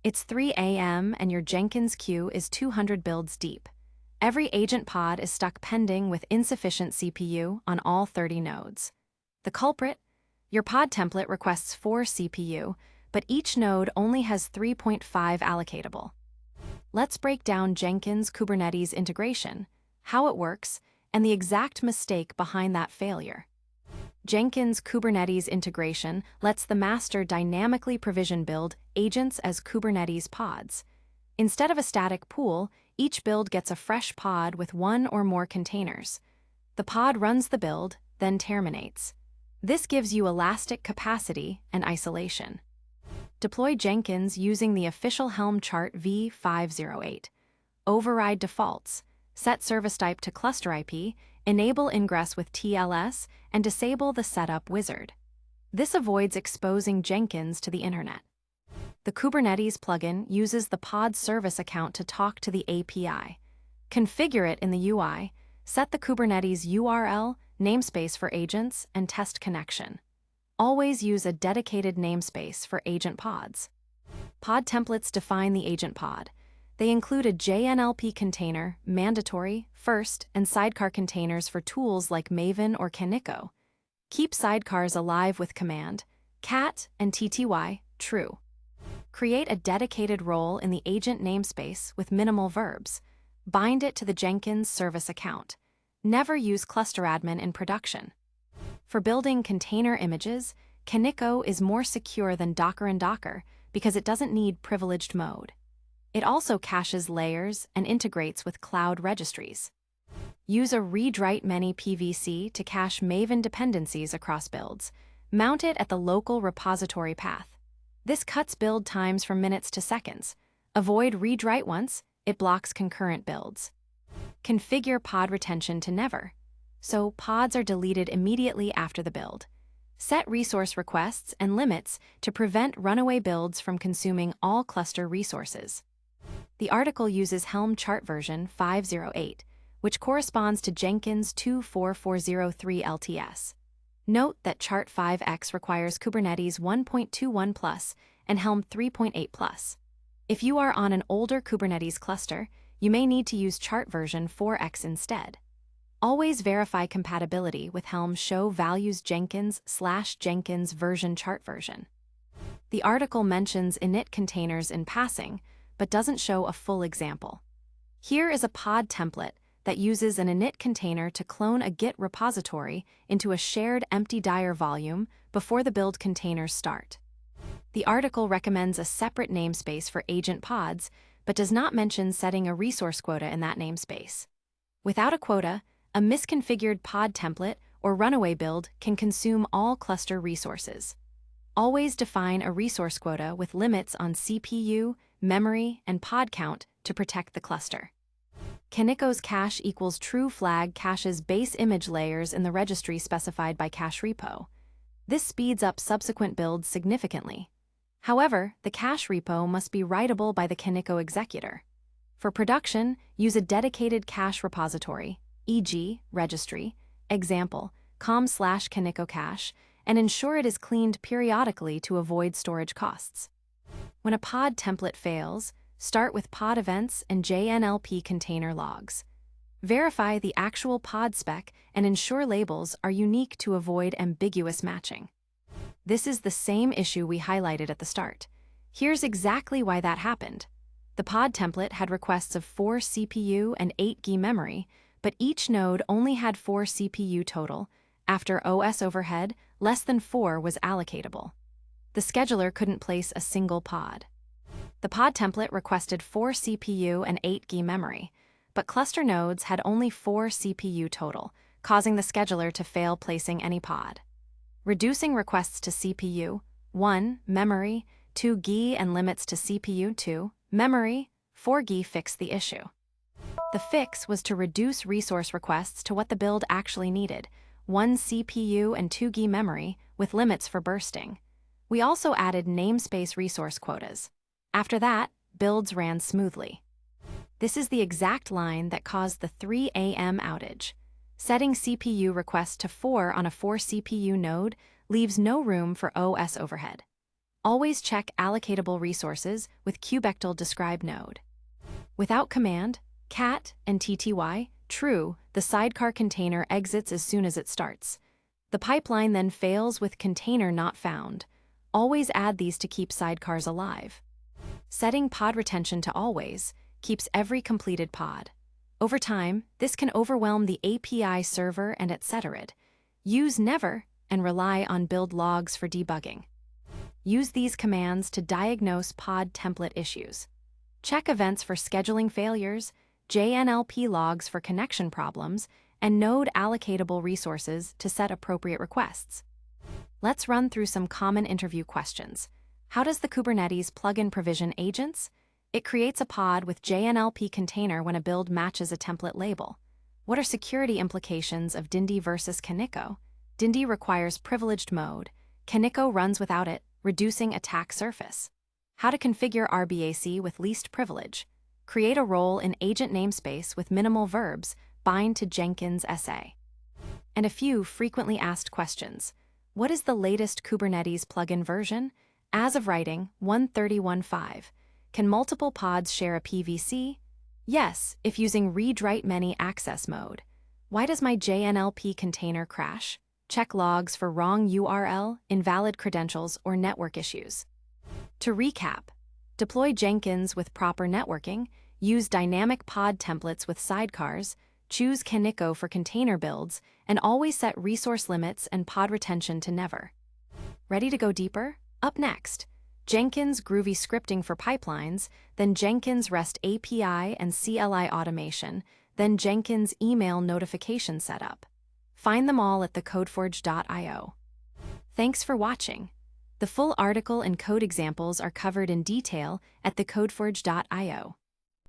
It's 3 a.m. and your Jenkins queue is 200 builds deep. Every agent pod is stuck pending with insufficient CPU on all 30 nodes. The culprit? Your pod template requests 4 CPU, but each node only has 3.5 allocatable. Let's break down Jenkins Kubernetes integration, how it works, and the exact mistake behind that failure. Jenkins Kubernetes integration lets the master dynamically provision build agents as Kubernetes pods. Instead of a static pool, each build gets a fresh pod with one or more containers. The pod runs the build, then terminates. This gives you elastic capacity and isolation. Deploy Jenkins using the official Helm chart v508. Override defaults, set service type to cluster IP, enable ingress with TLS, and disable the setup wizard. This avoids exposing Jenkins to the internet. The Kubernetes plugin uses the pod service account to talk to the API. Configure it in the UI, set the Kubernetes URL, namespace for agents, and test connection. Always use a dedicated namespace for agent pods. Pod templates define the agent pod. They include a JNLP container, mandatory, first, and sidecar containers for tools like Maven or Kaniko. Keep sidecars alive with command, cat and tty, true. Create a dedicated role in the agent namespace with minimal verbs. Bind it to the Jenkins service account. Never use clusteradmin in production. For building container images, Kaniko is more secure than Docker and Docker because it doesn't need privileged mode. It also caches layers and integrates with cloud registries. Use a read-write-many PVC to cache Maven dependencies across builds. Mount it at the local repository path. This cuts build times from minutes to seconds. Avoid read-write once, it blocks concurrent builds. Configure podRetention to never, so pods are deleted immediately after the build. Set resource requests and limits to prevent runaway builds from consuming all cluster resources. The article uses Helm chart version 508, which corresponds to Jenkins 24403 LTS. Note that chart 5x requires Kubernetes 1.21 Plus and Helm 3.8 Plus. If you are on an older Kubernetes cluster, you may need to use chart version 4x instead. Always verify compatibility with Helm show values Jenkins/Jenkins version chart version. The article mentions init containers in passing, but doesn't show a full example. Here is a pod template that uses an init container to clone a Git repository into a shared empty dir volume before the build containers start. The article recommends a separate namespace for agent pods, but does not mention setting a resource quota in that namespace. Without a quota, a misconfigured pod template or runaway build can consume all cluster resources. Always define a resource quota with limits on CPU, memory, and pod count to protect the cluster. Kaniko's cache equals true flag caches base image layers in the registry specified by cache repo. This speeds up subsequent builds significantly. However, the cache repo must be writable by the Kaniko executor. For production, use a dedicated cache repository, e.g., registry, example, com/Kaniko cache, and ensure it is cleaned periodically to avoid storage costs. When a pod template fails, start with pod events and JNLP container logs. Verify the actual pod spec and ensure labels are unique to avoid ambiguous matching. This is the same issue we highlighted at the start. Here's exactly why that happened. The pod template had requests of 4 CPU and 8 GB memory, but each node only had 4 CPU total. After OS overhead, less than 4 was allocatable. The scheduler couldn't place a single pod. The pod template requested 4 CPU and 8 GB memory, but cluster nodes had only 4 CPU total, causing the scheduler to fail placing any pod. Reducing requests to CPU, 1, memory, 2 GB and limits to CPU, 2, memory, 4 GB fixed the issue. The fix was to reduce resource requests to what the build actually needed, 1 CPU and 2 GB memory, with limits for bursting. We also added namespace resource quotas. After that, builds ran smoothly. This is the exact line that caused the 3 a.m. outage. Setting CPU request to 4 on a 4 CPU node leaves no room for OS overhead. Always check allocatable resources with kubectl describe node. Without command, cat and tty, true, the sidecar container exits as soon as it starts. The pipeline then fails with container not found. Always add these to keep sidecars alive. Setting pod retention to always keeps every completed pod. Over time, this can overwhelm the API server and etc. Use never and rely on build logs for debugging. Use these commands to diagnose pod template issues. Check events for scheduling failures, JNLP logs for connection problems, and node allocatable resources to set appropriate requests. Let's run through some common interview questions. How does the Kubernetes plugin provision agents? It creates a pod with JNLP container when a build matches a template label. What are security implications of Dindy versus Kaniko? Dindy requires privileged mode. Kaniko runs without it, reducing attack surface. How to configure RBAC with least privilege. Create a role in agent namespace with minimal verbs, bind to Jenkins SA. And a few frequently asked questions. What is the latest Kubernetes plugin version? As of writing, 1.31.5. Can multiple pods share a PVC? Yes, if using read-write-many access mode. Why does my JNLP container crash? Check logs for wrong URL, invalid credentials, or network issues. To recap, deploy Jenkins with proper networking, use dynamic pod templates with sidecars, choose Kaniko for container builds, and always set resource limits and pod retention to never. Ready to go deeper? Up next, Jenkins Groovy scripting for pipelines, then Jenkins REST API and CLI automation, then Jenkins email notification setup. Find them all at TheCodeForge.io. Thanks for watching. The full article and code examples are covered in detail at TheCodeForge.io.